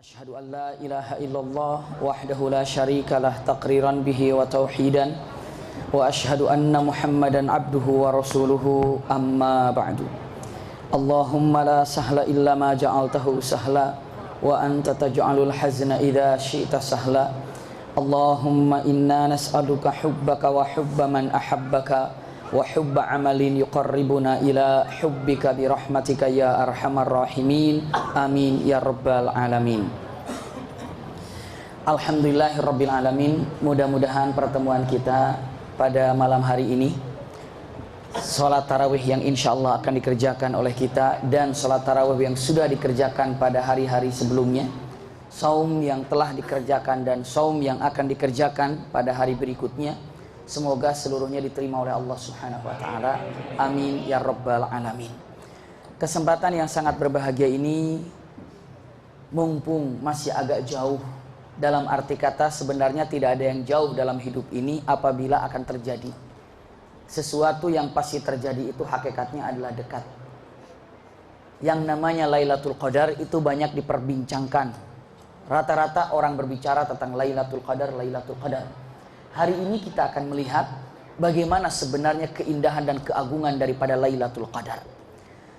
Asyhadu an la ilaha illallah wahdahu la syarikalah taqriran bihi wa tauhidan wa asyhadu anna Muhammadan abduhu wa rasuluhu amma ba'du. Allahumma la sahla illa ma ja'altahu sahla wa anta taj'alul hazna idza syi'ta sahla. Allahumma inna nas'aluka hubbaka wa hubba man ahabbaka wa hubba amalin yuqarribuna ila hubbika bi rahmatika ya arhamar rahimin. Amin ya rabbal alamin. Alhamdulillahirabbil alamin. Mudah-mudahan pertemuan kita pada malam hari ini, salat tarawih yang insyaallah akan dikerjakan oleh kita dan salat tarawih yang sudah dikerjakan pada hari-hari sebelumnya, saum yang telah dikerjakan dan saum yang akan dikerjakan pada hari berikutnya, semoga seluruhnya diterima oleh Allah Subhanahu wa taala. Amin ya rabbal alamin. Kesempatan yang sangat berbahagia ini, mumpung masih agak jauh, dalam arti kata sebenarnya tidak ada yang jauh dalam hidup ini apabila akan terjadi. Sesuatu yang pasti terjadi itu hakikatnya adalah dekat. Yang namanya Lailatul Qadar itu banyak diperbincangkan. Rata-rata orang berbicara tentang Lailatul Qadar, Lailatul Qadar. Hari ini kita akan melihat bagaimana sebenarnya keindahan dan keagungan daripada Lailatul Qadar.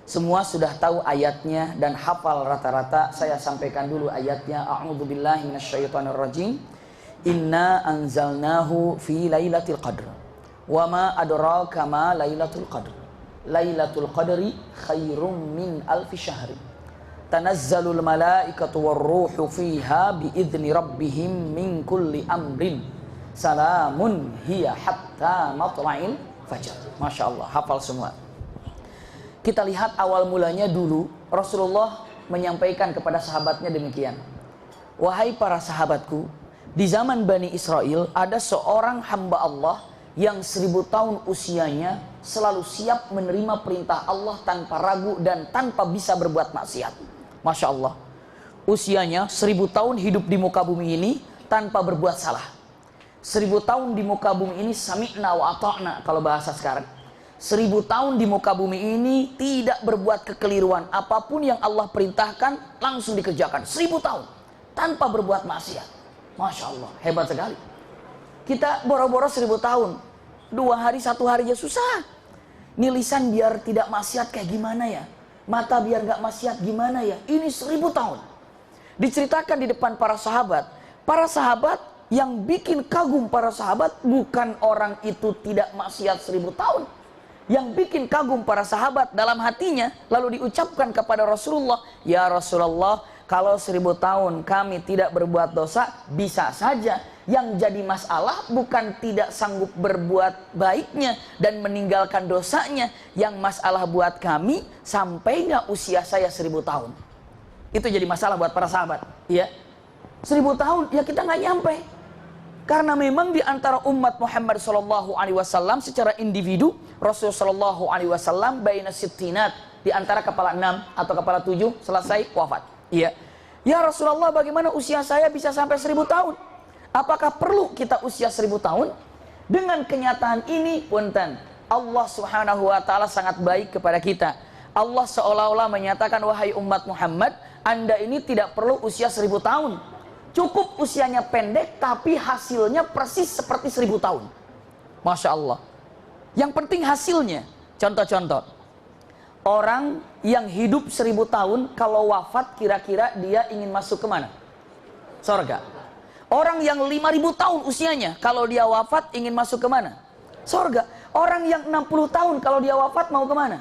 Semua sudah tahu ayatnya dan hafal rata-rata. Saya sampaikan dulu ayatnya. A'udzubillahi minasyaitonirrajim. Inna anzalnahu fi lailatul qadr. Wa ma adraka ma lailatul qadr. Lailatul qadri khairum min alfi syahri. Tanazzalul malaikatu warruhu fiha biizni rabbihim min kulli amrin. Salamun hiya hatta matla'il fajar. Masya Allah, hafal semua. Kita lihat awal mulanya dulu, Rasulullah menyampaikan kepada sahabatnya demikian. Wahai para sahabatku, di zaman Bani Israel ada seorang hamba Allah yang 1000 tahun usianya selalu siap menerima perintah Allah tanpa ragu dan tanpa bisa berbuat maksiat. Masya Allah. Usianya 1000 tahun hidup di muka bumi ini tanpa berbuat salah. 1000 tahun di muka bumi ini sami'na wa ata'na kalau bahasa sekarang. 1000 tahun di muka bumi ini tidak berbuat kekeliruan. Apapun yang Allah perintahkan langsung dikerjakan. 1000 tahun tanpa berbuat maksiat. Masya Allah, hebat sekali. Kita boro-boro 1000 tahun, 2 hari 1 hari aja susah. Ini lisan biar tidak maksiat kayak gimana ya, mata biar gak maksiat gimana ya. Ini 1000 tahun diceritakan di depan para sahabat. Para sahabat yang bikin kagum para sahabat bukan orang itu tidak maksiat 1000 tahun. Yang bikin kagum para sahabat dalam hatinya lalu diucapkan kepada Rasulullah, ya Rasulullah, kalau 1000 tahun kami tidak berbuat dosa bisa saja. Yang jadi masalah bukan tidak sanggup berbuat baiknya dan meninggalkan dosanya. Yang masalah buat kami sampai nggak usia saya 1000 tahun. Itu jadi masalah buat para sahabat. Ya, 1000 tahun ya kita nggak nyampe. Karena memang di antara umat Muhammad SAW secara individu, Rasulullah SAW baina sittinat, di antara kepala 6 atau kepala 7 selesai wafat. Iya. Ya Rasulullah, bagaimana usia saya bisa sampai 1000 tahun? Apakah perlu kita usia 1000 tahun? Dengan kenyataan ini, punten, Allah Subhanahu wa taala sangat baik kepada kita. Allah seolah-olah menyatakan, wahai umat Muhammad, Anda ini tidak perlu usia 1000 tahun. Cukup usianya pendek tapi hasilnya persis seperti 1000 tahun. Masya Allah. Yang penting hasilnya. Contoh-contoh. Orang yang hidup 1000 tahun kalau wafat kira-kira dia ingin masuk kemana? Sorga. Orang yang 5000 tahun usianya kalau dia wafat ingin masuk kemana? Sorga. Orang yang 60 tahun kalau dia wafat mau kemana?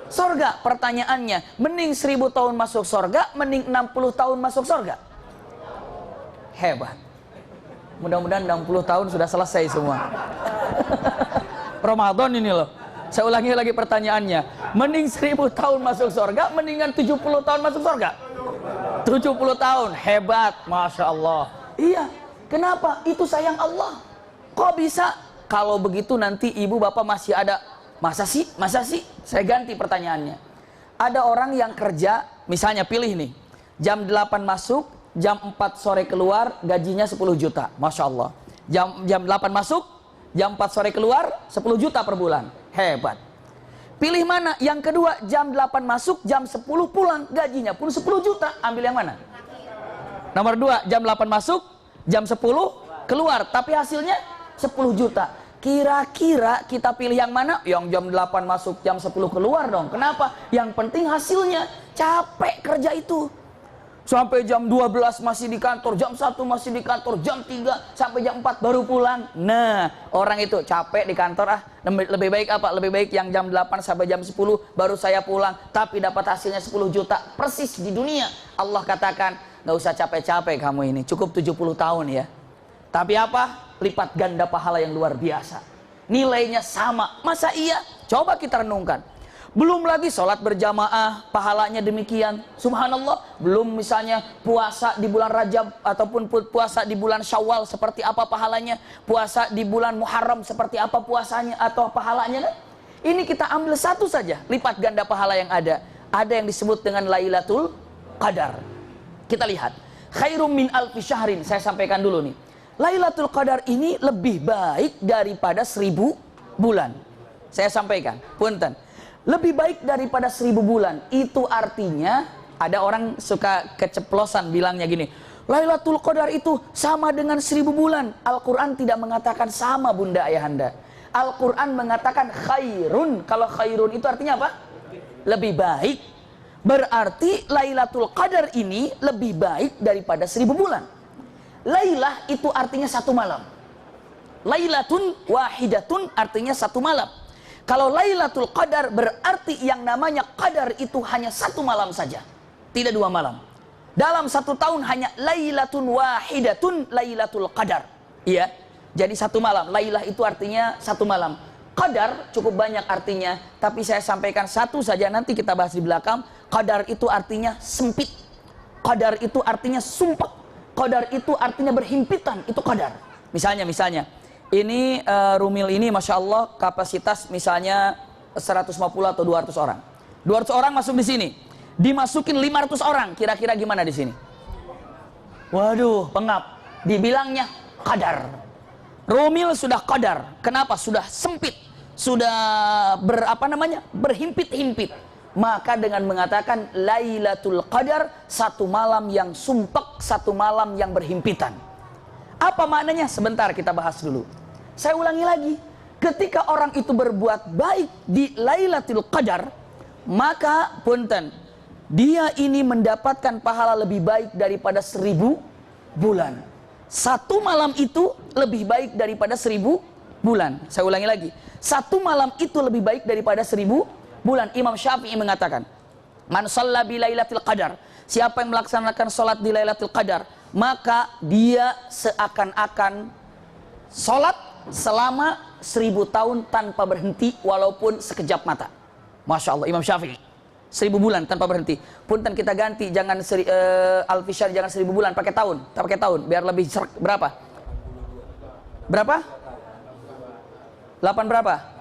Sorga. Pertanyaannya, mending 1000 tahun masuk sorga, mending 60 tahun masuk sorga? Hebat. Mudah-mudahan 60 tahun sudah selesai semua. Ramadan ini loh. Saya ulangi lagi pertanyaannya. Mending 1000 tahun masuk surga, mendingan 70 tahun masuk surga? 70 tahun. Hebat. Masya Allah. Iya. Kenapa? Itu sayang Allah. Kok bisa? Kalau begitu nanti ibu bapak masih ada. Masa sih? Masa sih? Saya ganti pertanyaannya. Ada orang yang kerja, misalnya pilih nih. Jam 8 masuk, jam 4 sore keluar, gajinya 10 juta. Masya Allah. Jam 8 masuk, jam 4 sore keluar, 10 juta per bulan. Hebat. Pilih mana? Yang kedua, jam 8 masuk, jam 10 pulang, gajinya pun 10 juta. Ambil yang mana? Nomor 2, jam 8 masuk, jam 10 keluar, tapi hasilnya 10 juta. Kira-kira kita pilih yang mana? Yang jam 8 masuk, jam 10 keluar dong. Kenapa? Yang penting hasilnya. Capek kerja itu. Sampai jam 12 masih di kantor, jam 1 masih di kantor, jam 3 sampai jam 4 baru pulang. Nah, orang itu capek di kantor, lebih baik apa? Lebih baik yang jam 8 sampai jam 10 baru saya pulang, tapi dapat hasilnya 10 juta. Persis di dunia. Allah katakan, nggak usah capek-capek kamu ini, cukup 70 tahun ya. Tapi apa? Lipat ganda pahala yang luar biasa. Nilainya sama. Masa iya? Coba kita renungkan. Belum lagi sholat berjamaah, pahalanya demikian. Subhanallah. Belum misalnya puasa di bulan Rajab ataupun puasa di bulan Syawal, seperti apa pahalanya. Puasa di bulan Muharram, seperti apa puasanya atau pahalanya kan? Ini kita ambil satu saja, lipat ganda pahala yang ada. Ada yang disebut dengan Lailatul Qadar. Kita lihat. Khairum min alfi syahrin. Saya sampaikan dulu nih. Lailatul Qadar ini lebih baik daripada 1000 bulan. Saya sampaikan, punten. Lebih baik daripada 1000 bulan. Itu artinya, ada orang suka keceplosan bilangnya gini, Lailatul Qadar itu sama dengan 1000 bulan. Al-Quran tidak mengatakan sama, bunda ayahanda. Al-Quran mengatakan khairun. Kalau khairun itu artinya apa? Lebih baik. Berarti Lailatul Qadar ini lebih baik daripada 1000 bulan. Lailah itu artinya satu malam. Lailatun wahidatun artinya satu malam. Kalau Lailatul Qadar berarti yang namanya Qadar itu hanya satu malam saja. Tidak 2 malam. Dalam 1 tahun hanya Lailatun wahidatun Lailatul Qadar. Iya. Jadi 1 malam. Lailah itu artinya 1 malam. Qadar cukup banyak artinya. Tapi saya sampaikan satu saja, nanti kita bahas di belakang. Qadar itu artinya sempit. Qadar itu artinya sumpah. Qadar itu artinya berhimpitan, itu qadar. Misalnya, ini Rumil ini Masya Allah kapasitas misalnya 150 atau 200 orang. 200 orang masuk di sini. Dimasukin 500 orang, kira-kira gimana di sini? Waduh, pengap. Dibilangnya qadar. Rumil sudah qadar. Kenapa? Sudah sempit. Sudah berhimpit-himpit. Maka dengan mengatakan Lailatul Qadar, 1 malam yang sumpek, 1 malam yang berhimpitan. Apa maknanya? Sebentar kita bahas dulu. Saya ulangi lagi. Ketika orang itu berbuat baik di Lailatul Qadar, maka punten, dia ini mendapatkan pahala lebih baik daripada 1000 bulan. 1 malam itu lebih baik daripada 1000 bulan. Saya ulangi lagi. 1 malam itu lebih baik daripada 1000 bulan. Imam Syafi'i mengatakan, man shalla bi Lailatul Qadar, siapa yang melaksanakan sholat di Lailatul Qadar, maka dia seakan-akan sholat selama 1000 tahun tanpa berhenti walaupun sekejap mata. Masya Allah, Imam Syafi'i 1000 bulan tanpa berhenti. Punten kita ganti, jangan Al-Fishar, jangan 1000 bulan, pakai tahun. Tak pakai tahun, biar lebih serak. Berapa? 8 berapa?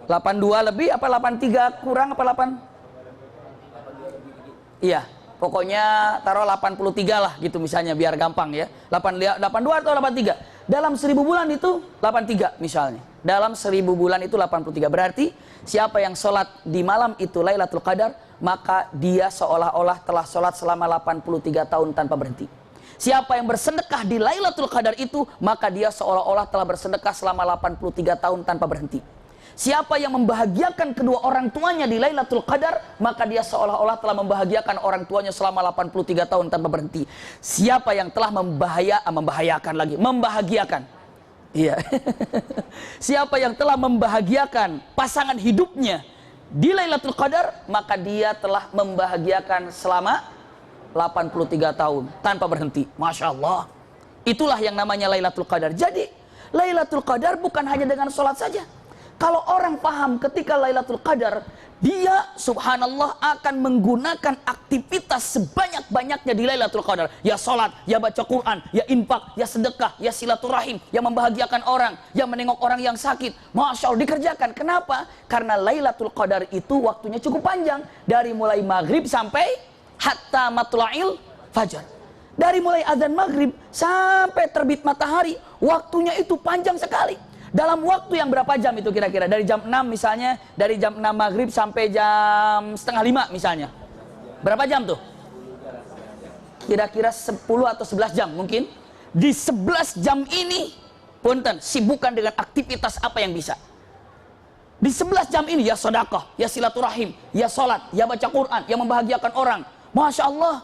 82 lebih apa 83 kurang apa 8? Iya, pokoknya taruh 83 lah gitu misalnya biar gampang ya. 82 atau 83. Dalam 1000 bulan itu 83 misalnya. Dalam 1000 bulan itu 83. Berarti siapa yang sholat di malam itu Lailatul Qadar, maka dia seolah-olah telah sholat selama 83 tahun tanpa berhenti. Siapa yang bersedekah di Lailatul Qadar itu, maka dia seolah-olah telah bersedekah selama 83 tahun tanpa berhenti. Siapa yang membahagiakan kedua orang tuanya di Lailatul Qadar, maka dia seolah-olah telah membahagiakan orang tuanya selama 83 tahun tanpa berhenti. Siapa yang telah membahagiakan. Iya. Siapa yang telah membahagiakan pasangan hidupnya di Lailatul Qadar, maka dia telah membahagiakan selama 83 tahun tanpa berhenti. Masya Allah. Itulah yang namanya Lailatul Qadar. Jadi Lailatul Qadar bukan hanya dengan sholat saja. Kalau orang paham ketika Lailatul Qadar, dia subhanallah akan menggunakan aktivitas sebanyak-banyaknya di Lailatul Qadar. Ya sholat, ya baca Quran, ya infak, ya sedekah, ya silaturahim, ya membahagiakan orang, ya menengok orang yang sakit. Masya Allah dikerjakan. Kenapa? Karena Lailatul Qadar itu waktunya cukup panjang. Dari mulai maghrib sampai hatta matla'il fajar. Dari mulai azan maghrib sampai terbit matahari, waktunya itu panjang sekali. Dalam waktu yang berapa jam itu kira-kira? Dari jam 6 misalnya, dari jam 6 maghrib sampai jam setengah 5 misalnya. Berapa jam tuh? kira-kira 10 atau 11 jam mungkin. Di 11 jam ini, punten, sibukkan dengan aktivitas apa yang bisa. Di 11 jam ini, ya sedekah, ya silaturahim, ya sholat, ya baca Quran, ya membahagiakan orang. Masya Allah,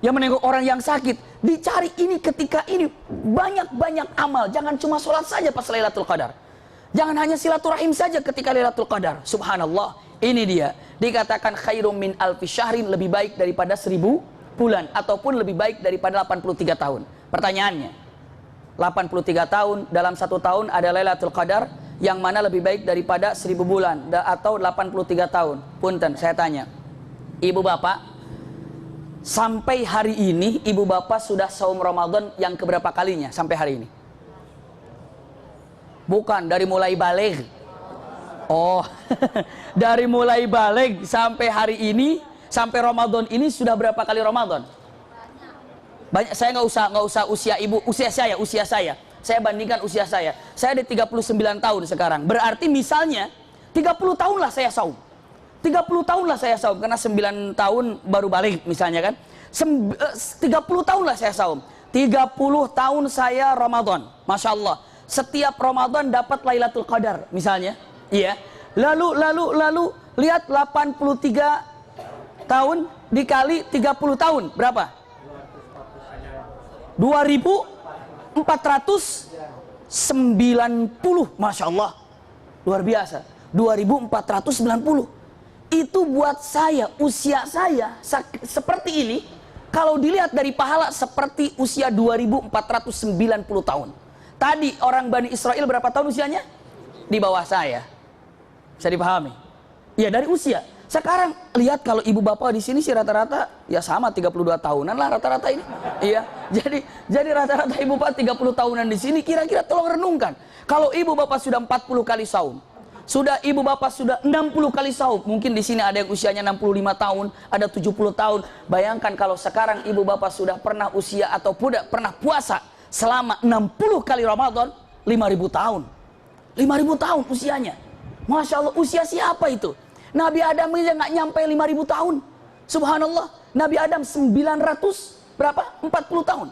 ya menengok orang yang sakit. Dicari ini ketika ini, banyak-banyak amal. Jangan cuma sholat saja pas Lailatul Qadar. Jangan hanya silaturahim saja ketika Lailatul Qadar. Subhanallah, ini dia. Dikatakan khairum min alfi syahrin, lebih baik daripada 1000 bulan. Ataupun lebih baik daripada 83 tahun. Pertanyaannya, 83 tahun, dalam 1 tahun ada Lailatul Qadar, yang mana lebih baik daripada 1000 bulan atau 83 tahun? Punten, saya tanya, ibu bapak, sampai hari ini ibu bapak sudah saum Ramadan yang keberapa kalinya sampai hari ini? Bukan, dari mulai balik. Oh, dari mulai balik sampai hari ini, sampai Ramadan ini sudah berapa kali Ramadan? Banyak. Saya nggak usah usia ibu, usia saya. Saya bandingkan usia saya. Saya ada 39 tahun sekarang. Berarti misalnya 30 tahun lah saya saum. 30 tahun lah saya saum karena 9 tahun baru balik misalnya kan. 30 tahun lah saya saum. 30 tahun saya Ramadan. Masya Allah. Setiap Ramadan dapat Lailatul Qadar misalnya. Iya. Lalu lihat 83 tahun dikali 30 tahun berapa? 2490. Masya Allah, luar biasa. 2490 itu buat saya, usia saya seperti ini. Kalau dilihat dari pahala seperti usia 2490 tahun. Tadi orang Bani Israel berapa tahun usianya? Di bawah saya. Bisa dipahami? Ya, dari usia. Sekarang lihat kalau ibu bapak di sini sih rata-rata ya sama 32 tahunan lah rata-rata ini. Iya. Jadi rata-rata ibu bapak 30 tahunan di sini, kira-kira tolong renungkan. Kalau ibu bapak sudah 40 kali saum, sudah ibu bapak sudah 60 kali saum, mungkin di sini ada yang usianya 65 tahun, ada 70 tahun. Bayangkan kalau sekarang ibu bapak sudah pernah usia atau pernah puasa selama 60 kali Ramadan, 5000 tahun. 5000 tahun usianya. Masya Allah, usia siapa itu? Nabi Adam aja nggak nyampe 5000 tahun. Subhanallah. Nabi Adam 900 berapa? 40 tahun.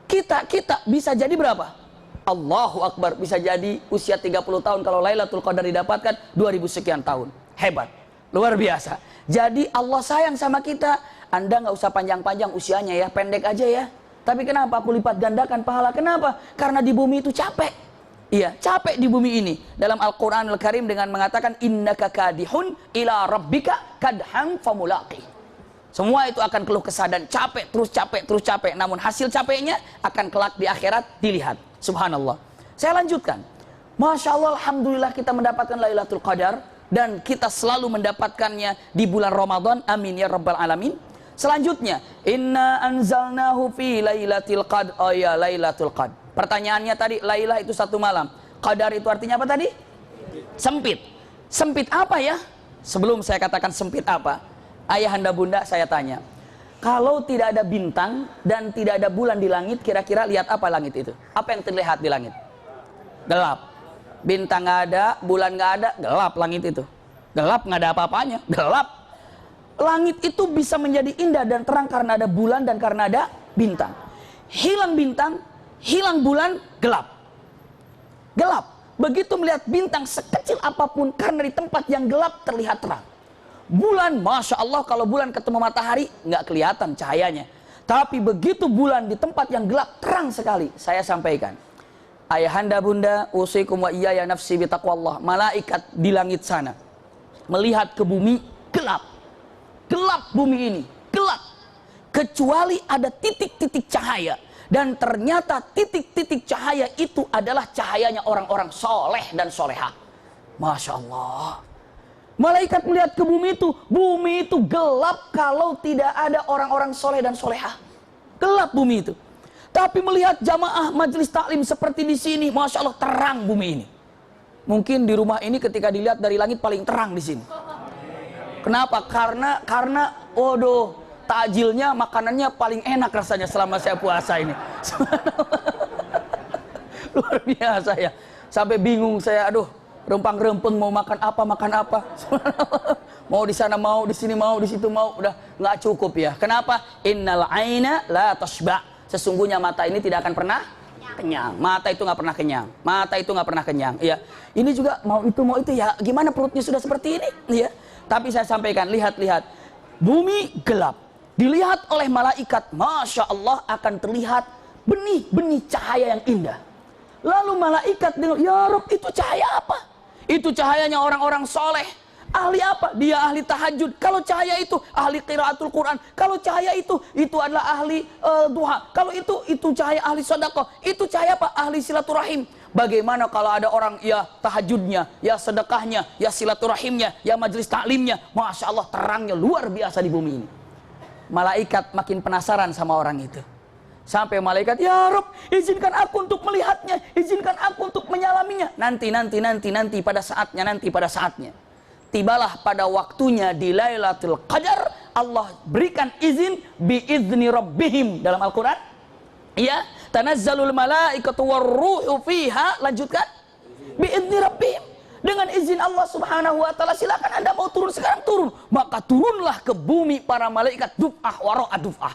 Kita bisa jadi berapa? Allahu Akbar, bisa jadi usia 30 tahun kalau Lailatul Qadar didapatkan 2000 sekian tahun. Hebat. Luar biasa. Jadi Allah sayang sama kita. Anda nggak usah panjang-panjang usianya ya, pendek aja ya. Tapi kenapa aku lipat gandakan pahala? Kenapa? Karena di bumi itu capek. Iya, capek di bumi ini. Dalam Al-Quran Al-Karim dengan mengatakan innaka kadihun ila rabbika kadhan famulaqi. Semua itu akan keluh kesah dan capek, terus capek. Namun hasil capeknya akan kelak di akhirat dilihat. Subhanallah. Saya lanjutkan. Masya Allah, Alhamdulillah kita mendapatkan Lailatul Qadar. Dan kita selalu mendapatkannya di bulan Ramadan. Amin ya Rabbal Alamin. Selanjutnya, inna anzalnahu fi lailatul qadr. Oh ya, Lailatul Qadr. Pertanyaannya tadi, Lailah itu 1 malam. Qadar itu artinya apa tadi? Sempit. Sempit apa ya? Sebelum saya katakan sempit apa, ayahanda bunda saya tanya. Kalau tidak ada bintang dan tidak ada bulan di langit, kira-kira lihat apa langit itu? Apa yang terlihat di langit? Gelap. Bintang nggak ada, bulan nggak ada, gelap langit itu. Gelap, nggak ada apa-apanya, gelap. Langit itu bisa menjadi indah dan terang karena ada bulan dan karena ada bintang. Hilang bintang, hilang bulan, gelap. Gelap. Begitu melihat bintang sekecil apapun, karena di tempat yang gelap terlihat terang. Bulan, Masya Allah, kalau bulan ketemu matahari nggak kelihatan cahayanya. Tapi begitu bulan di tempat yang gelap, terang sekali. Saya sampaikan, ayahanda bunda, usikum wa iyaya nafsi bitaqwallah. Malaikat di langit sana melihat ke bumi, gelap. Gelap bumi ini, gelap. Kecuali ada titik-titik cahaya. Dan ternyata titik-titik cahaya itu adalah cahayanya orang-orang soleh dan soleha. Masya Allah. Malaikat melihat ke bumi itu gelap kalau tidak ada orang-orang soleh dan soleha. Gelap bumi itu. Tapi melihat jamaah majelis taklim seperti di sini, Masya Allah, terang bumi ini. Mungkin di rumah ini ketika dilihat dari langit paling terang di sini. Kenapa? Karena waduh, takjilnya, makanannya paling enak rasanya selama saya puasa ini. Luar biasa ya. Sampai bingung saya, aduh, rempang-rempeng mau makan apa. Mau di sana mau, di sini mau, di situ mau, udah nggak cukup ya. Kenapa? Innal aina la tashba. Sesungguhnya mata ini tidak akan pernah kenyang. Mata itu nggak pernah kenyang. Mata itu nggak pernah kenyang. Ya, ini juga mau itu ya. Gimana perutnya sudah seperti ini? Ya. Tapi saya sampaikan, lihat-lihat, bumi gelap. Dilihat oleh malaikat, masya Allah akan terlihat benih-benih cahaya yang indah. Lalu malaikat dengar, ya Rabb, itu cahaya apa? Itu cahayanya orang-orang soleh. Ahli apa? Dia ahli tahajud. Kalau cahaya itu ahli qiraatul Quran. Kalau cahaya itu adalah ahli duha. Kalau itu cahaya ahli sedekah. Itu cahaya apa? Ahli silaturahim. Bagaimana kalau ada orang ya tahajudnya, ya sedekahnya, ya silaturahimnya, ya majelis taklimnya, masya Allah terangnya luar biasa di bumi ini. Malaikat makin penasaran sama orang itu. Sampai malaikat, ya Rabb, izinkan aku untuk melihatnya, izinkan aku untuk menyalaminya. Nanti pada saatnya. Tibalah pada waktunya di Lailatul Qadar, Allah berikan izin biizni rabbihim dalam Al-Quran. Ya, tanazzalul malaikatu warruhu fiha, lanjutkan. Biizni rabbihim, dengan izin Allah Subhanahu wa taala. Silakan Anda mau turun sekarang, turun. Maka turunlah ke bumi para malaikat duf'ah wara'a duf'ah.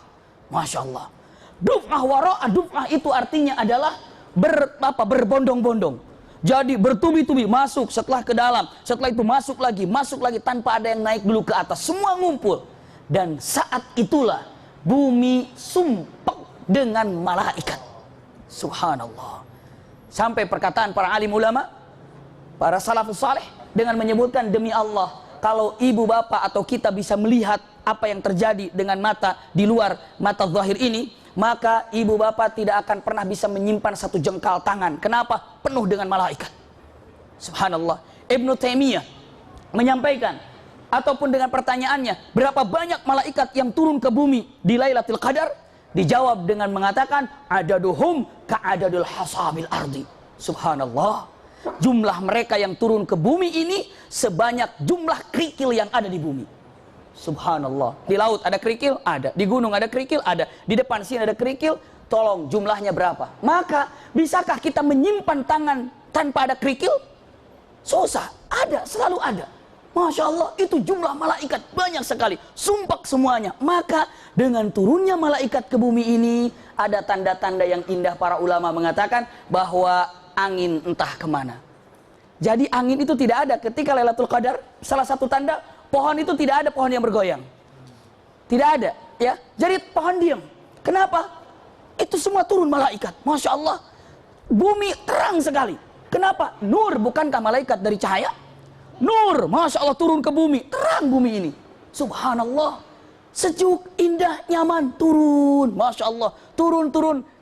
Masya Allah. Duf'ah wara'a duf'ah itu artinya adalah berbondong-bondong. Jadi bertubi-tubi masuk, setelah ke dalam, setelah itu masuk lagi tanpa ada yang naik dulu ke atas, semua ngumpul. Dan saat itulah bumi sumpek dengan malaikat. Subhanallah. Sampai perkataan para alim ulama, para salafus saleh dengan menyebutkan, demi Allah, kalau ibu bapak atau kita bisa melihat apa yang terjadi dengan mata di luar mata zahir ini, maka ibu bapak tidak akan pernah bisa menyimpan satu jengkal tangan. Kenapa? Penuh dengan malaikat. Subhanallah. Ibnu Taimiyah menyampaikan, ataupun dengan pertanyaannya, berapa banyak malaikat yang turun ke bumi di Lailatul Qadar? Dijawab dengan mengatakan, adaduhum ka'adadul hasabil ardi. Subhanallah. Jumlah mereka yang turun ke bumi ini sebanyak jumlah kerikil yang ada di bumi. Subhanallah. Di laut ada kerikil? Ada. Di gunung ada kerikil? Ada. Di depan sini ada kerikil? Tolong, jumlahnya berapa? Maka, bisakah kita menyimpan tangan tanpa ada kerikil? Susah. Ada, selalu ada. Masya Allah, itu jumlah malaikat banyak sekali. Sumpek semuanya. Maka, dengan turunnya malaikat ke bumi ini, ada tanda-tanda yang indah. Para ulama mengatakan bahwa angin entah kemana. Jadi angin itu tidak ada ketika Lailatul Qadar. Salah satu tanda, pohon itu tidak ada pohon yang bergoyang. Tidak ada, ya. Jadi pohon diam. Kenapa? Itu semua turun malaikat. Masya Allah. Bumi terang sekali. Kenapa? Nur, bukankah malaikat dari cahaya? Nur, Masya Allah, turun ke bumi. Terang bumi ini. Subhanallah. Sejuk, indah, nyaman. Turun, Masya Allah. Turun.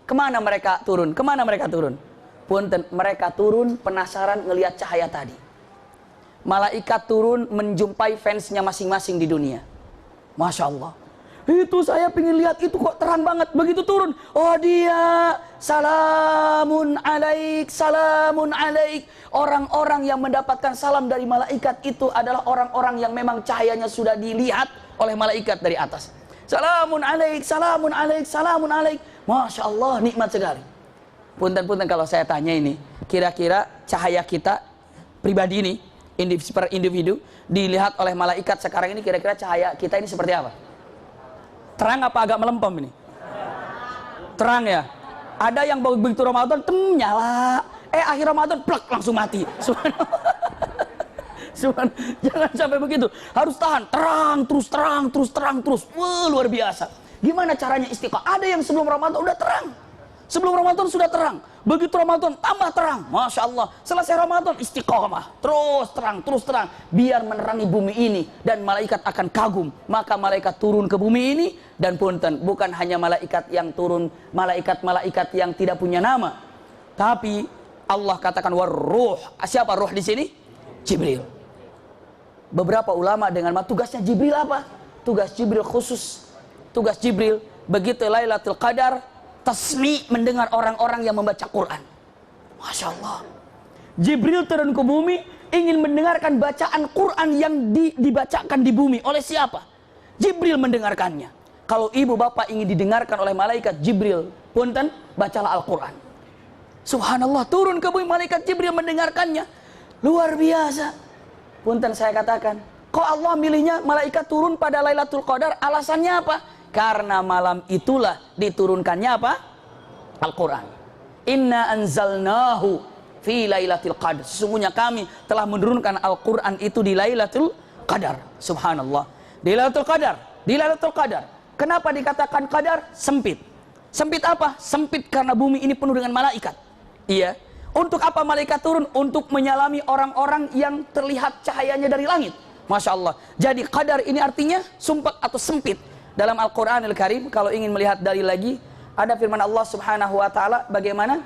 Kemana mereka turun? Punten, mereka turun penasaran ngelihat cahaya tadi. Malaikat turun menjumpai fansnya masing-masing di dunia. Masya Allah. Itu saya pengen lihat, itu kok terang banget. Begitu turun, oh dia, salamun alaik. Orang-orang yang mendapatkan salam dari malaikat itu adalah orang-orang yang memang cahayanya sudah dilihat oleh malaikat dari atas. Salamun alaik. Masya Allah, nikmat sekali. Punten kalau saya tanya ini, kira-kira cahaya kita pribadi ini, per individu, dilihat oleh malaikat sekarang ini, kira-kira cahaya kita ini seperti apa? Terang apa agak melempem ini? Terang ya? Ada yang begitu Ramadan, nyala. Akhir Ramadan, plak, langsung mati. Jangan sampai begitu. Harus tahan, terang terus. Wah, luar biasa. Gimana caranya istiqomah? Ada yang sebelum Ramadan udah terang. Sebelum Ramadan sudah terang. Begitu Ramadan tambah terang. Masya Allah. Selesai Ramadan istiqomah. Terus terang. Biar menerangi bumi ini. Dan malaikat akan kagum. Maka malaikat turun ke bumi ini. Dan punten, bukan hanya malaikat yang turun. Malaikat-malaikat yang tidak punya nama. Tapi Allah katakan warruh. Siapa ruh di sini? Jibril. Beberapa ulama dengan tugasnya Jibril apa? Tugas Jibril khusus. Tugas Jibril begitu Lailatul Qadar, tasmi, mendengar orang-orang yang membaca Quran. Masya Allah. Jibril turun ke bumi ingin mendengarkan bacaan Quran yang dibacakan di bumi. Oleh siapa? Jibril mendengarkannya. Kalau ibu bapak ingin didengarkan oleh malaikat Jibril, punten, bacalah Al-Quran. Subhanallah, turun ke bumi malaikat Jibril mendengarkannya. Luar biasa. Punten saya katakan, Kok Allah milihnya malaikat turun pada Lailatul Qadar? Alasannya apa? Karena malam itulah diturunkannya apa? Al-Quran. Inna anzalnahu fi Lailatul Qadar. Sesungguhnya kami telah menurunkan Al-Quran itu di Lailatul Qadar. Subhanallah. Di Lailatul Qadar. Di Lailatul Qadar. Kenapa dikatakan Qadar? Sempit. Sempit apa? Sempit karena bumi ini penuh dengan malaikat. Iya. Untuk apa malaikat turun? Untuk menyalami orang-orang yang terlihat cahayanya dari langit. Masya Allah. Jadi Qadar ini artinya sumpah atau sempit. Dalam Al-Quranul Karim, kalau ingin melihat dalil lagi, ada firman Allah Subhanahu wa taala bagaimana?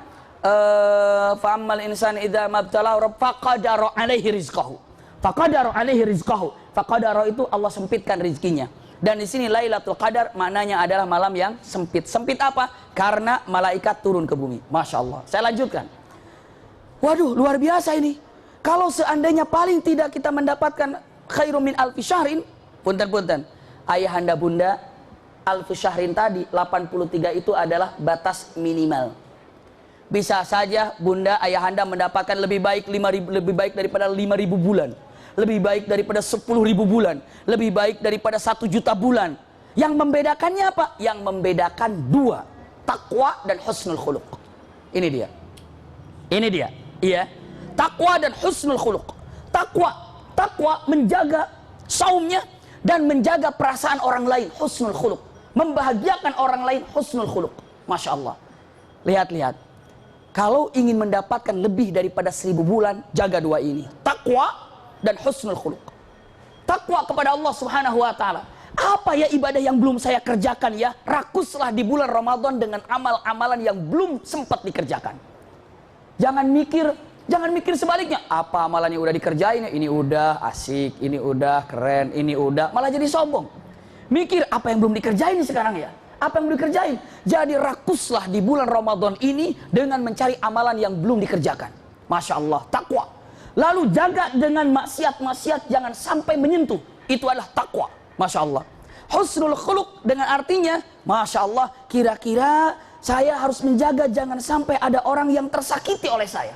Fa'ammal insan idza mabtalahu faqadara alaihi rizqahu. Faqadara alaihi rizqahu. Faqadara itu Allah sempitkan rizkinya. Dan di sini Lailatul Qadar maknanya adalah malam yang sempit. Sempit apa? Karena malaikat turun ke bumi. Masya Allah. Saya lanjutkan. Waduh, luar biasa ini. Kalau seandainya paling tidak kita mendapatkan khairum min alfi syahrin, punten-punten, ayahanda bunda, alfi syahrin tadi 83 itu adalah batas minimal. Bisa saja bunda ayahanda mendapatkan lebih baik 5.000, lebih baik daripada 5.000 bulan. Lebih baik daripada 10.000 bulan. Lebih baik daripada 1 juta bulan. Yang membedakannya apa? Yang membedakan dua, takwa dan husnul khuluq. Ini dia. Ini dia. Iya. Takwa dan husnul khuluq. Takwa menjaga saumnya dan menjaga perasaan orang lain, husnul khuluq. Membahagiakan orang lain, husnul khuluq. Masya Allah. Lihat-lihat. Kalau ingin mendapatkan lebih daripada 1.000 bulan, jaga dua ini. Takwa dan husnul khuluq. Takwa kepada Allah Subhanahu wa taala. Apa ya ibadah yang belum saya kerjakan ya? Rakuslah di bulan Ramadan dengan amal-amalan yang belum sempat dikerjakan. Jangan mikir sebaliknya. Apa amalan yang udah dikerjain? Ini udah asik, ini udah keren, ini udah, malah jadi sombong. Mikir apa yang belum dikerjain sekarang ya? Apa yang belum dikerjain? Jadi rakuslah di bulan Ramadan ini dengan mencari amalan yang belum dikerjakan. Masya Allah, takwa. Lalu jaga dengan maksiat-maksiat jangan sampai menyentuh. Itu adalah takwa. Masya Allah. Husnul khuluq dengan artinya, Masya Allah, kira-kira saya harus menjaga jangan sampai ada orang yang tersakiti oleh saya.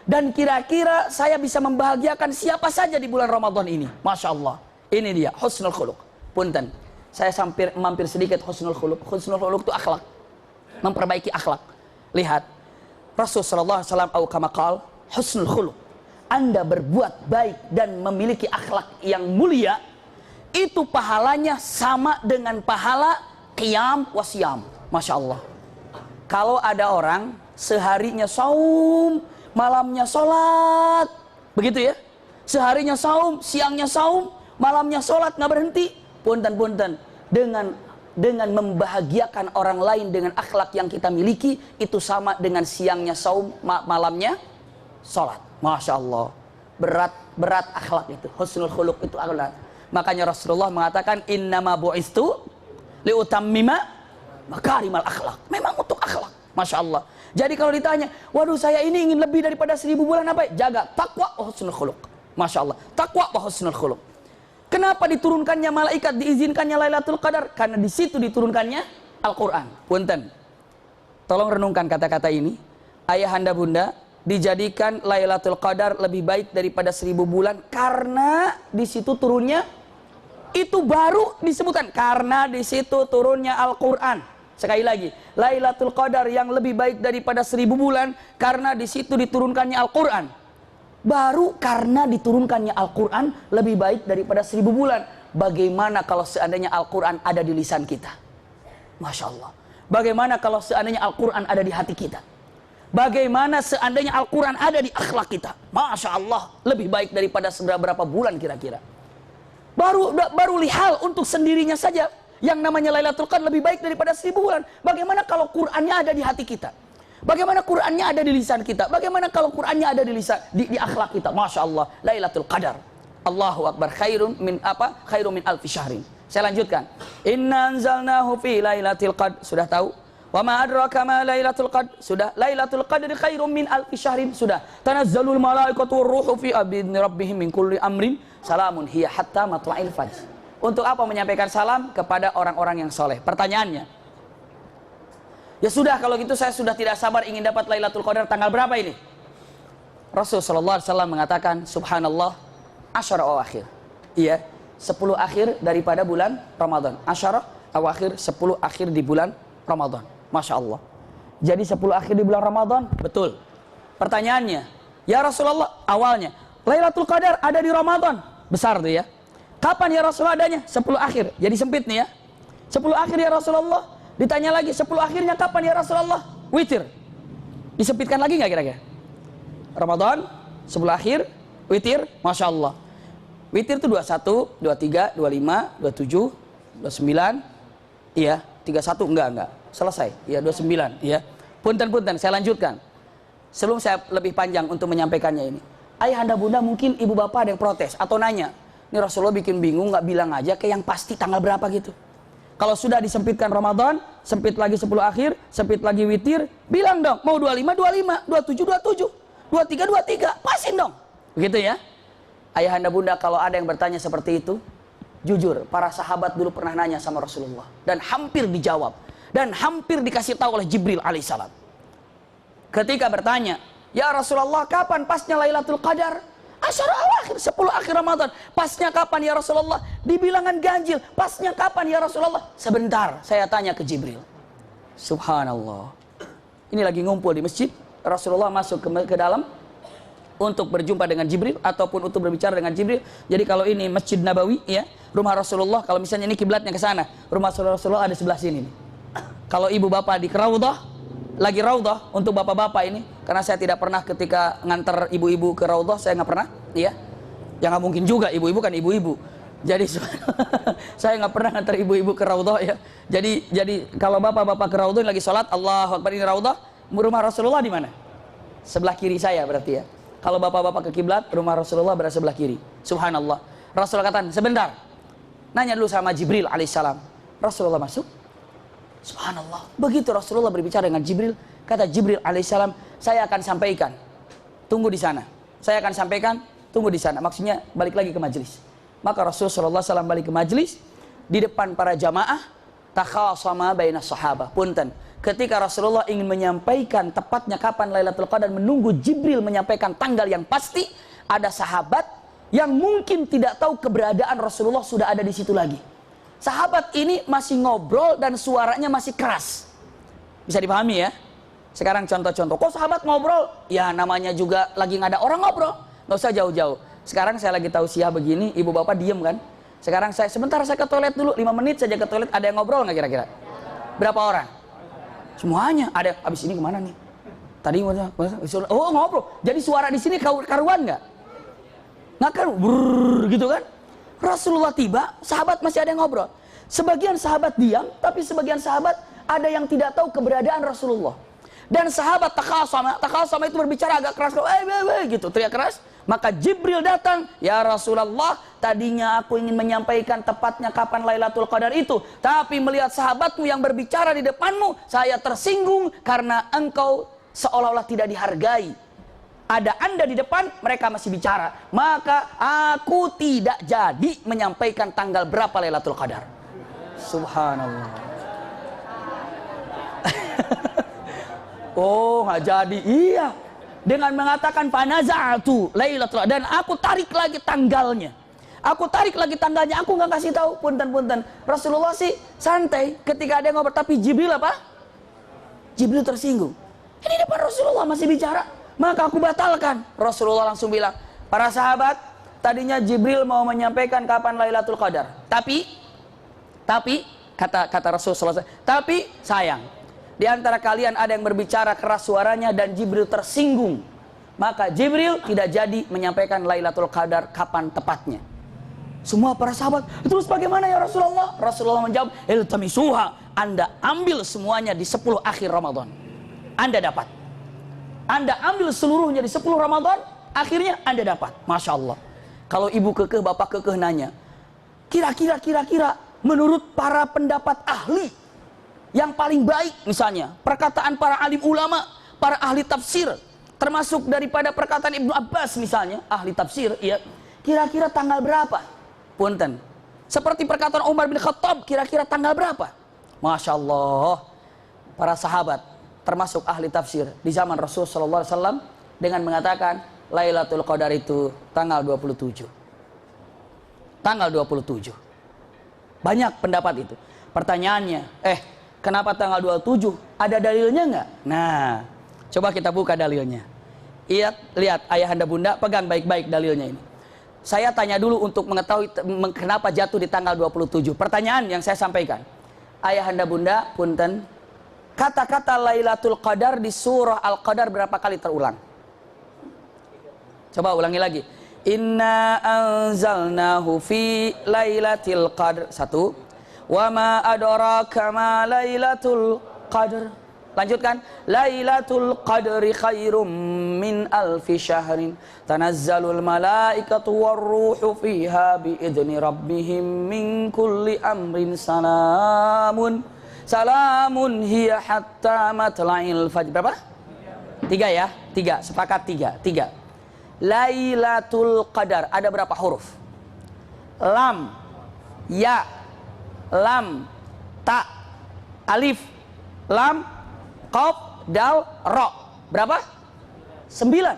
Dan kira-kira saya bisa membahagiakan siapa saja di bulan Ramadan ini. Masya Allah. Ini dia, husnul khuluq. Punten, saya mampir sedikit husnul khuluq. Husnul khuluq itu akhlak. Memperbaiki akhlak. Lihat. Rasulullah SAW kamakal, husnul khuluq. Anda berbuat baik dan memiliki akhlak yang mulia, itu pahalanya sama dengan pahala qiyam wasyam. Masya Allah. Kalau ada orang seharinya saum, malamnya sholat, begitu ya? Seharinya saum, siangnya saum, malamnya sholat, nggak berhenti. Punten-punten, dengan membahagiakan orang lain dengan akhlak yang kita miliki, itu sama dengan siangnya saum, malamnya sholat. Masya Allah, berat akhlak itu, husnul khuluq itu akhlak. Makanya Rasulullah mengatakan innama bu'istu liutammima makarimal akhlak. Memang untuk akhlak. Masya Allah. Jadi kalau ditanya, waduh saya ini ingin lebih daripada 1.000 bulan apa? Jaga takwa wa husnul khuluq. Masya Allah. Takwa wa husnul khuluq. Kenapa diturunkannya malaikat, diizinkannya Lailatul Qadar? Karena di situ diturunkannya Al-Quran. Punten. Tolong renungkan kata-kata ini. Ayahanda bunda, dijadikan Lailatul Qadar lebih baik daripada 1.000 bulan karena di situ turunnya, itu baru disebutkan karena di situ turunnya Al-Quran. Sekali lagi, Lailatul Qadar yang lebih baik daripada 1.000 bulan karena di situ diturunkannya Al-Quran. Baru karena diturunkannya Al-Quran lebih baik daripada 1.000 bulan. Bagaimana kalau seandainya Al-Quran ada di lisan kita? Masya Allah. Bagaimana kalau seandainya Al-Quran ada di hati kita? Bagaimana seandainya Al-Quran ada di akhlak kita? Masya Allah, lebih baik daripada seberapa bulan kira-kira. Baru lihal untuk sendirinya saja. Yang namanya Lailatul Qadar lebih baik daripada 1.000 bulan. Bagaimana kalau Qurannya ada di hati kita? Bagaimana Qurannya ada di lisan kita? Bagaimana kalau Qurannya ada di lisan, di akhlak kita? Masya Allah, Lailatul Qadar. Allahu Akbar, khairun min alfi syahrin. Saya lanjutkan. Inna anzalnahu fi Lailatul Qadar. Sudah tahu? Wa ma adraka ma Lailatul Qadar. Sudah. Lailatul Qadri khairum min alfi syahrin. Sudah. Tanazzalul malaikatu war-ruhu fi idzni rabbihim min kulli amrin. Salamun hiya hatta matla'il fajr. Untuk apa menyampaikan salam? Kepada orang-orang yang soleh. Pertanyaannya, ya sudah, kalau gitu saya sudah tidak sabar ingin dapat Lailatul Qadar tanggal berapa ini? Rasulullah SAW mengatakan, subhanallah, asyara awakhir. Iya, 10 akhir daripada bulan Ramadan. Asyarah awakhir, 10 akhir di bulan Ramadan. Masya Allah. Jadi 10 akhir di bulan Ramadan, betul. Pertanyaannya, ya Rasulullah, awalnya Lailatul Qadar ada di Ramadan. Besar tuh ya. Kapan ya Rasulullah adanya? 10 akhir. Jadi sempit nih ya. 10 akhir ya Rasulullah. Ditanya lagi, 10 akhirnya kapan ya Rasulullah? Witir. Disempitkan lagi nggak kira-kira? Ramadan, 10 akhir, witir, Masya Allah. Witir itu 21, 23, 25, 27, 29, iya, 31, enggak. Selesai, iya 29, iya. Punten, saya lanjutkan. Sebelum saya lebih panjang untuk menyampaikannya ini. Ayah anda bunda mungkin ibu bapak ada yang protes atau nanya. Ini Rasulullah bikin bingung, nggak bilang aja kayak yang pasti tanggal berapa gitu. Kalau sudah disempitkan Ramadan, sempit lagi 10 akhir, sempit lagi witir, bilang dong, mau 25, 25, 27, 27, 23, 23, pasin dong. Begitu ya. Ayah anda bunda kalau ada yang bertanya seperti itu, jujur, para sahabat dulu pernah nanya sama Rasulullah. Dan hampir dijawab. Dan hampir dikasih tahu oleh Jibril alaihissalam. Ketika bertanya, ya Rasulullah kapan pasnya Lailatul Qadar? Asyara awakhir, 10 akhir Ramadan. Pasnya kapan ya Rasulullah? Di bilangan ganjil. Pasnya kapan ya Rasulullah? Sebentar, saya tanya ke Jibril. Subhanallah. Ini lagi ngumpul di masjid. Rasulullah masuk ke dalam untuk berjumpa dengan Jibril ataupun untuk berbicara dengan Jibril. Jadi kalau ini Masjid Nabawi ya, rumah Rasulullah, kalau misalnya ini kiblatnya ke sana, rumah Rasulullah ada sebelah sini nih. Kalau ibu bapak di Raudhah, lagi Raudhah untuk bapak-bapak ini, karena saya tidak pernah ketika nganter ibu-ibu ke Raudhah, saya nggak pernah, ya. Ya nggak mungkin juga, ibu-ibu kan ibu-ibu. Jadi saya nggak pernah nganter ibu-ibu ke Raudhah ya. Jadi kalau bapak-bapak ke Raudhah lagi sholat, Allahu Akbar, ini Raudhah, rumah Rasulullah di mana? Sebelah kiri saya berarti ya. Kalau bapak-bapak ke kiblat, rumah Rasulullah berada sebelah kiri. Subhanallah. Rasulullah katakan, sebentar. Nanya dulu sama Jibril alaihissalam. Rasulullah masuk. Subhanallah. Begitu Rasulullah berbicara dengan Jibril, kata Jibril alaihissalam, saya akan sampaikan. Tunggu di sana. Saya akan sampaikan, tunggu di sana. Maksudnya balik lagi ke majelis. Maka Rasulullah SAW balik ke majelis, di depan para jamaah, takhasama baina sahabah. Punten. Ketika Rasulullah ingin menyampaikan tepatnya kapan Lailatul Qadar, menunggu Jibril menyampaikan tanggal yang pasti, ada sahabat yang mungkin tidak tahu keberadaan Rasulullah sudah ada di situ lagi. Sahabat ini masih ngobrol dan suaranya masih keras. Bisa dipahami ya? Sekarang contoh-contoh. Kok sahabat ngobrol? Ya namanya juga lagi nggak ada orang ngobrol. Nggak usah jauh-jauh. Sekarang saya lagi tausiah begini, ibu bapak diem kan? Sekarang sebentar saya ke toilet dulu, 5 menit saja ke toilet. Ada yang ngobrol nggak kira-kira? Berapa orang? Semuanya. Ada. Abis ini kemana nih? Tadi oh ngobrol. Jadi suara di sini karuan nggak? Nggak karuan. Brrr, gitu kan? Rasulullah tiba, sahabat masih ada yang ngobrol. Sebagian sahabat diam, tapi sebagian sahabat ada yang tidak tahu keberadaan Rasulullah. Dan sahabat takhasama itu berbicara agak keras, gitu, teriak keras. Maka Jibril datang, ya Rasulullah, tadinya aku ingin menyampaikan tepatnya kapan Lailatul Qadar itu, tapi melihat sahabatmu yang berbicara di depanmu, saya tersinggung karena engkau seolah-olah tidak dihargai. Ada anda di depan, mereka masih bicara. Maka aku tidak jadi menyampaikan tanggal berapa Lailatul Qadar. Subhanallah. Oh, nggak jadi. Iya. Dengan mengatakan fanaza'atu Lailatul Qadar, dan aku tarik lagi tanggalnya. Aku tarik lagi tanggalnya, aku nggak kasih tahu. Punten. Rasulullah sih santai ketika ada yang ngobrol, tapi Jibril apa? Jibril tersinggung. Ini depan Rasulullah masih bicara. Maka aku batalkan. Rasulullah langsung bilang, para sahabat, tadinya Jibril mau menyampaikan kapan Lailatul Qadar. Tapi kata Rasulullah, tapi sayang, di antara kalian ada yang berbicara keras suaranya dan Jibril tersinggung. Maka Jibril tidak jadi menyampaikan Lailatul Qadar kapan tepatnya. Semua para sahabat, terus bagaimana ya Rasulullah? Rasulullah menjawab, iltamisuha, Anda ambil semuanya di 10 akhir Ramadan. Anda dapat. Anda ambil seluruhnya di 10 Ramadan, akhirnya Anda dapat. Masya Allah. Kalau ibu kekeh, bapak kekeh nanya, kira-kira menurut para pendapat ahli yang paling baik, misalnya perkataan para alim ulama, para ahli tafsir, termasuk daripada perkataan Ibnu Abbas misalnya, ahli tafsir, ya, kira-kira tanggal berapa? Punten. Seperti perkataan Umar bin Khattab, kira-kira tanggal berapa? Masya Allah. Para sahabat, termasuk ahli tafsir di zaman Rasulullah SAW dengan mengatakan Lailatul Qadar itu tanggal 27. tanggal 27. Banyak pendapat itu. Pertanyaannya, kenapa tanggal 27? Ada dalilnya nggak? Nah, coba kita buka dalilnya. Lihat ayahanda bunda, pegang baik-baik dalilnya ini. Saya tanya dulu untuk mengetahui kenapa jatuh di tanggal 27. Pertanyaan yang saya sampaikan. Ayahanda bunda, punten, kata-kata Lailatul Qadar di surah Al-Qadar berapa kali terulang? Coba ulangi lagi. Inna anzalnahu fi Lailatul Qadar. 1. Wa ma adraka ma Lailatul Qadar. Lanjutkan. Lailatul Qadri khairum min alfi syahrin. Tanazzalul malaikatu warruhu fiha biidzni rabbihim min kulli amrin salamun. Salamun hiya hatta matla'il fajr. Berapa? 3 ya? 3. Sepakat 3. Lailatul Qadar. Ada berapa huruf? Lam, ya, lam, ta, alif, lam, qaf, dal, ro. Berapa? 9.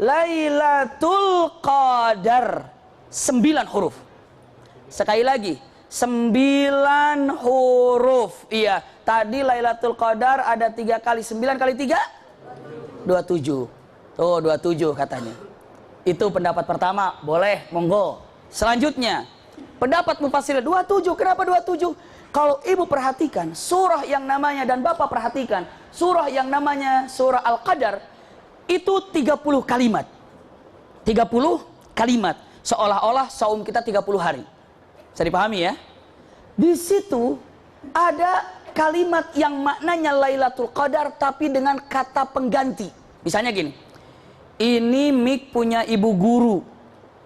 Lailatul Qadar 9 huruf. Sekali lagi 9 huruf. Iya, tadi Lailatul Qadar ada 3 kali. 9 kali 3? 27. Tuh 27 katanya. Itu pendapat pertama. Boleh, monggo. Selanjutnya pendapat mufassir 27. Kenapa 27? Kalau ibu perhatikan surah yang namanya, dan bapak perhatikan surah yang namanya surah Al-Qadar, itu 30 kalimat. 30 kalimat. Seolah-olah saum kita 30 hari. Bisa dipahami ya? Di situ ada kalimat yang maknanya Lailatul Qadar tapi dengan kata pengganti. Misalnya gini. Ini mic punya ibu guru.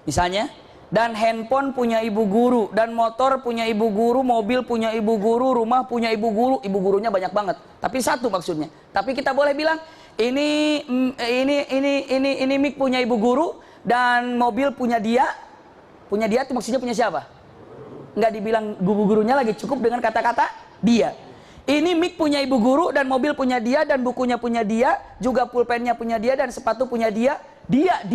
Misalnya. Dan handphone punya ibu guru, dan motor punya ibu guru, mobil punya ibu guru, rumah punya ibu guru. Ibu gurunya banyak banget, tapi satu maksudnya. Tapi kita boleh bilang ini mic punya ibu guru, dan mobil punya dia. Punya dia itu maksudnya punya siapa? Nggak dibilang gurunya lagi, cukup dengan kata-kata dia. Ini mic punya ibu guru, dan mobil punya dia, dan bukunya punya dia, juga pulpennya punya dia, dan sepatu punya dia. Dia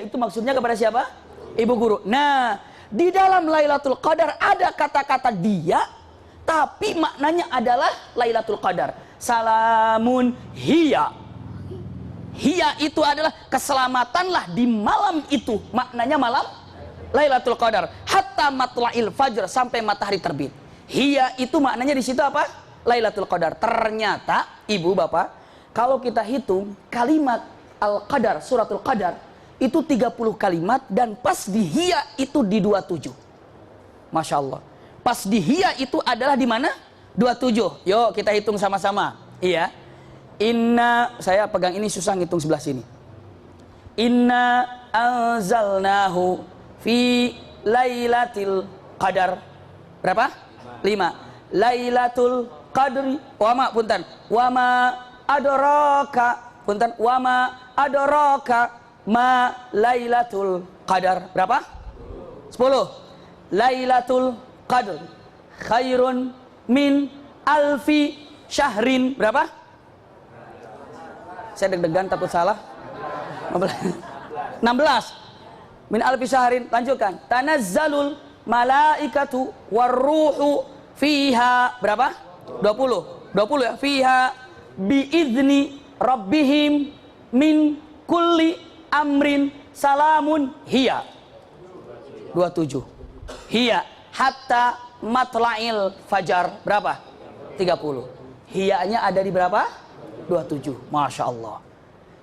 itu maksudnya kepada siapa? Ibu guru. Nah, di dalam Lailatul Qadar ada kata-kata dia, tapi maknanya adalah Lailatul Qadar. Salamun hiya. Hiya itu adalah keselamatanlah di malam itu. Maknanya malam Lailatul Qadar. Hatta matla'il fajr, sampai matahari terbit. Hiya itu maknanya di situ apa? Lailatul Qadar. Ternyata, ibu bapak, kalau kita hitung kalimat Al-Qadar, suratul Qadar, itu 30 kalimat, dan pas di hiya itu di 27. Masya Allah. Pas di hiya itu adalah di mana? 27. Yuk kita hitung sama-sama. Iya. Inna, saya pegang ini susah ngitung sebelah sini. Inna anzalnahu fi Lailatul Qadar. Berapa? 5. Lailatul Qadri. Wama punten. Wama adraka. Punten. Wama adraka ma Lailatul Qadar. Berapa? 10. Lailatul Qadr khairun min alfi syahrin. Berapa? Saya deg-degan takut salah. 16. Min alfi syahrin. Lanjutkan. Tanazzalul malaikatu warruhu fiha. Berapa? 20. 20 ya. Fiha biizni rabbihim min kulli amrin salamun hiya. 27. Hiya hatta matla'il fajar. Berapa? 30. Hiyanya ada di berapa? 27. Masya Allah.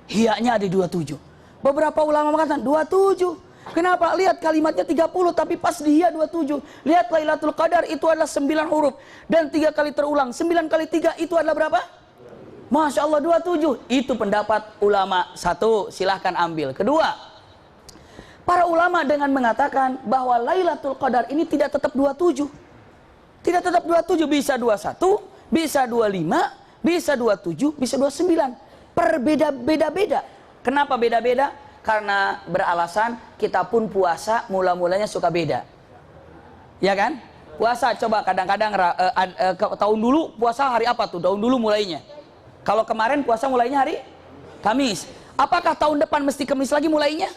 Hiyanya ada di 27. Beberapa ulama mengatakan 27. Kenapa? Lihat kalimatnya 30 tapi pas di hiya 27. Lihat Lailatul Qadar itu adalah 9 huruf dan 3 kali terulang. 9 kali 3 itu adalah berapa? Masya Allah 27. Itu pendapat ulama. 1, silahkan ambil. Kedua, para ulama dengan mengatakan bahwa Lailatul Qadar ini tidak tetap 27. Tidak tetap 27, bisa 21, bisa 25, bisa 27, bisa 29. Beda-beda. Kenapa beda-beda? Karena beralasan kita pun puasa mula-mulanya suka beda. Ya kan? Puasa coba kadang-kadang tahun dulu puasa hari apa tuh? Tahun dulu mulainya. Kalau kemarin puasa mulainya hari Kamis. Apakah tahun depan mesti Kamis lagi mulainya?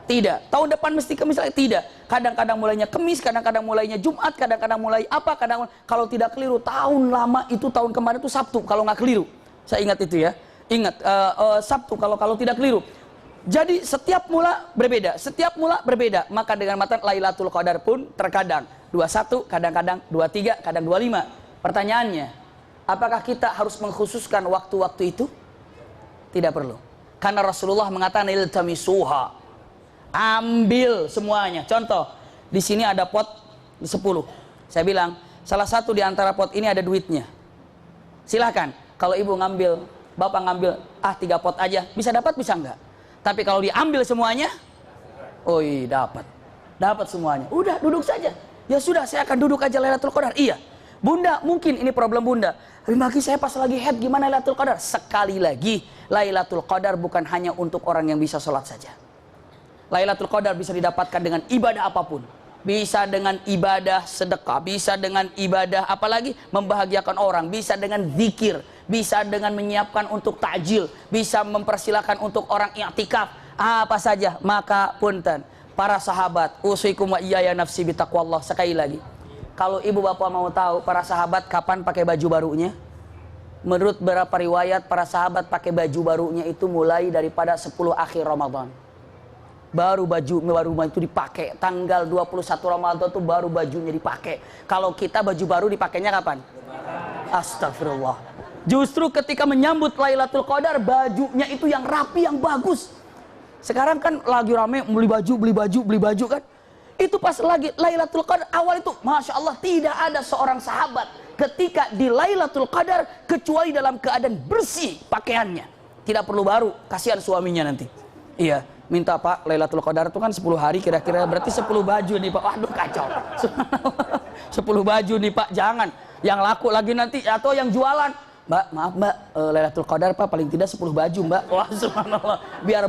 Tidak. Tahun depan mesti Kamis lagi? Tidak. Kadang-kadang mulainya Kamis, kadang-kadang mulainya Jumat, kadang-kadang mulai apa, kalau tidak keliru tahun lama itu tahun kemarin itu Sabtu kalau nggak keliru. Saya ingat itu ya. Ingat Sabtu kalau tidak keliru. Jadi setiap mula berbeda, setiap mula berbeda. Maka dengan matan Lailatul Qadar pun terkadang 21, kadang-kadang 23, kadang 25. Pertanyaannya, apakah kita harus mengkhususkan waktu-waktu itu? Tidak perlu. Karena Rasulullah mengatakan iltamisuha. Ambil semuanya. Contoh, di sini ada pot 10. Saya bilang, salah satu di antara pot ini ada duitnya. Silahkan. Kalau ibu ngambil, bapak ngambil, 3 pot aja. Bisa dapat, bisa enggak? Tapi kalau diambil semuanya, oh iya dapat. Dapat semuanya. Udah, duduk saja. Ya sudah, saya akan duduk aja Lailatul Qadar. Iya. Bunda, mungkin ini problem bunda. Tapi bagi saya pas lagi head, gimana Lailatul Qadar? Sekali lagi, Lailatul Qadar bukan hanya untuk orang yang bisa sholat saja. Lailatul Qadar bisa didapatkan dengan ibadah apapun. Bisa dengan ibadah sedekah, bisa dengan ibadah apalagi membahagiakan orang, bisa dengan zikir, bisa dengan menyiapkan untuk takjil, bisa mempersilakan untuk orang i'tikaf, apa saja. Maka punten, para sahabat, usikum wa iyaya nafsi bitaqwallah. Sekali lagi, kalau ibu bapak mau tahu para sahabat kapan pakai baju barunya, menurut beberapa riwayat para sahabat pakai baju barunya itu mulai daripada 10 akhir Ramadan. Baru baju baru itu dipakai tanggal 21 Ramadan tuh baru bajunya dipakai. Kalau kita baju baru dipakainya kapan? Astagfirullah. Justru ketika menyambut Lailatul Qadar bajunya itu yang rapi, yang bagus. Sekarang kan lagi rame beli baju kan? Itu pas lagi Lailatul Qadar awal itu, Masya Allah, tidak ada seorang sahabat ketika di Lailatul Qadar kecuali dalam keadaan bersih pakaiannya. Tidak perlu baru, kasihan suaminya nanti. Iya. Minta Pak, Lailatul Qadar itu kan 10 hari kira-kira, berarti 10 baju nih Pak. Waduh kacau. 10 baju nih Pak, jangan. Yang laku lagi nanti, atau yang jualan. Mbak, maaf Mbak, Lailatul Qadar Pak paling tidak 10 baju Mbak. Wah subhanallah, biar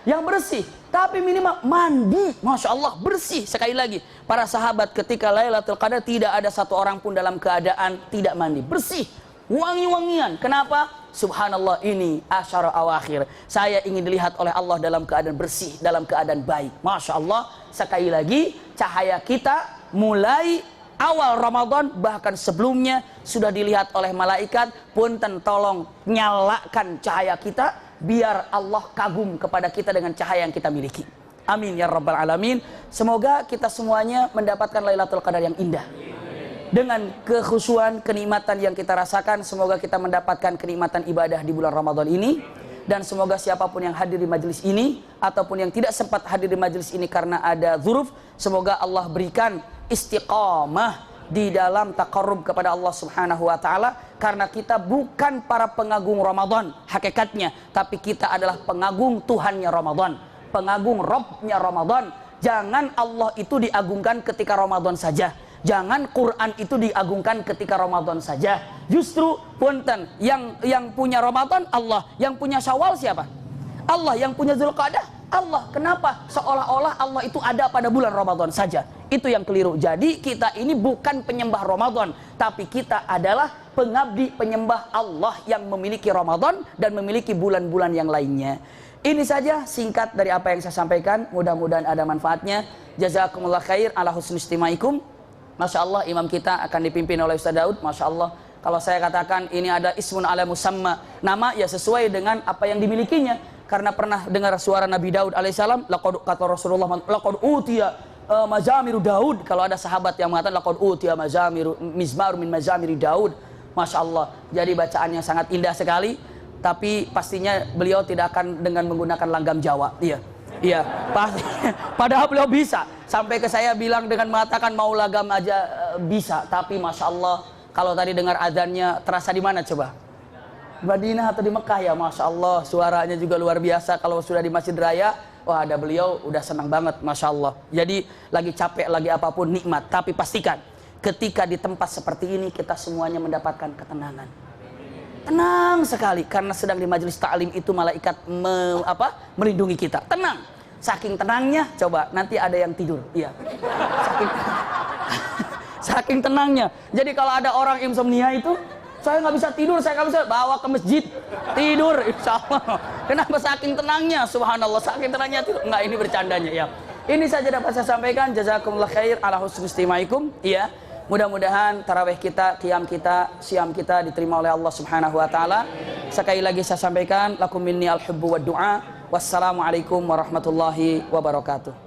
yang bersih. Tapi minimal mandi, Masya Allah, bersih. Sekali lagi, para sahabat ketika Lailatul Qadar tidak ada satu orang pun dalam keadaan tidak mandi. Bersih, wangi-wangian. Kenapa? Subhanallah, ini asyara awakhir. Saya ingin dilihat oleh Allah dalam keadaan bersih, dalam keadaan baik. Masya Allah, sekali lagi, cahaya kita mulai awal Ramadan, bahkan sebelumnya sudah dilihat oleh malaikat. Punten, tolong nyalakan cahaya kita, biar Allah kagum kepada kita dengan cahaya yang kita miliki. Amin ya rabbal alamin. Semoga kita semuanya mendapatkan Lailatul Qadar yang indah. Dengan kekhusyuan, kenikmatan yang kita rasakan, semoga kita mendapatkan kenikmatan ibadah di bulan Ramadan ini. Dan semoga siapapun yang hadir di majelis ini ataupun yang tidak sempat hadir di majelis ini karena ada dzuruf, semoga Allah berikan istiqamah di dalam taqarrub kepada Allah Subhanahu wa taala, karena kita bukan para pengagung Ramadan hakikatnya, tapi kita adalah pengagung Tuhannya Ramadan, pengagung Rabbnya Ramadan. Jangan Allah itu diagungkan ketika Ramadan saja. Jangan Quran itu diagungkan ketika Ramadan saja. Justru punten, yang punya Ramadan Allah, yang punya Syawal siapa? Allah. Yang punya Zulqa'dah Allah. Kenapa? Seolah-olah Allah itu ada pada bulan Ramadan saja. Itu yang keliru. Jadi kita ini bukan penyembah Ramadan, tapi kita adalah pengabdi penyembah Allah yang memiliki Ramadan dan memiliki bulan-bulan yang lainnya. Ini saja singkat dari apa yang saya sampaikan. Mudah-mudahan ada manfaatnya. Jazakumullah khair ala husni istimaikum. Masya Allah, imam kita akan dipimpin oleh Ustaz Daud. Masya Allah, kalau saya katakan ini ada ismun ala musamma, nama ya sesuai dengan apa yang dimilikinya. Karena pernah dengar suara Nabi Daud alaihissalam, kata Rasulullah, laqad utiya mazamiru Daud. Kalau ada sahabat yang mengatakan laqad utiya mizmar min mazamiri Daud. Masya Allah, jadi bacaannya sangat indah sekali. Tapi pastinya beliau tidak akan dengan menggunakan langgam Jawa. Iya, pasti. Padahal beliau bisa. Sampai ke saya bilang dengan mengatakan mau lagam aja bisa. Tapi Masya Allah, kalau tadi dengar azannya terasa di mana coba? Di Madinah atau di Mekah ya? Masya Allah, suaranya juga luar biasa. Kalau sudah di Masjid Raya, wah ada beliau udah senang banget, Masya Allah. Jadi lagi capek, lagi apapun nikmat. Tapi pastikan, ketika di tempat seperti ini kita semuanya mendapatkan ketenangan. Tenang sekali, karena sedang di majelis ta'lim itu malaikat melindungi kita. Tenang. Saking tenangnya, coba nanti ada yang tidur. Iya. Saking tenangnya. Jadi kalau ada orang insomnia itu, saya nggak bisa tidur, saya nggak bisa, bawa ke masjid tidur, insya Allah. Kenapa? Saking tenangnya, subhanallah, saking tenangnya tidur. Enggak, ini bercandanya ya. Ini saja dapat saya sampaikan. Jazakumullah khair ala husni istimaikum. Ya, mudah-mudahan tarawih kita, qiyam kita, siam kita diterima oleh Allah Subhanahu wa taala. Sekali lagi saya sampaikan, lakum minni al-hubbu wa du'a. Wassalamualaikum warahmatullahi wabarakatuh.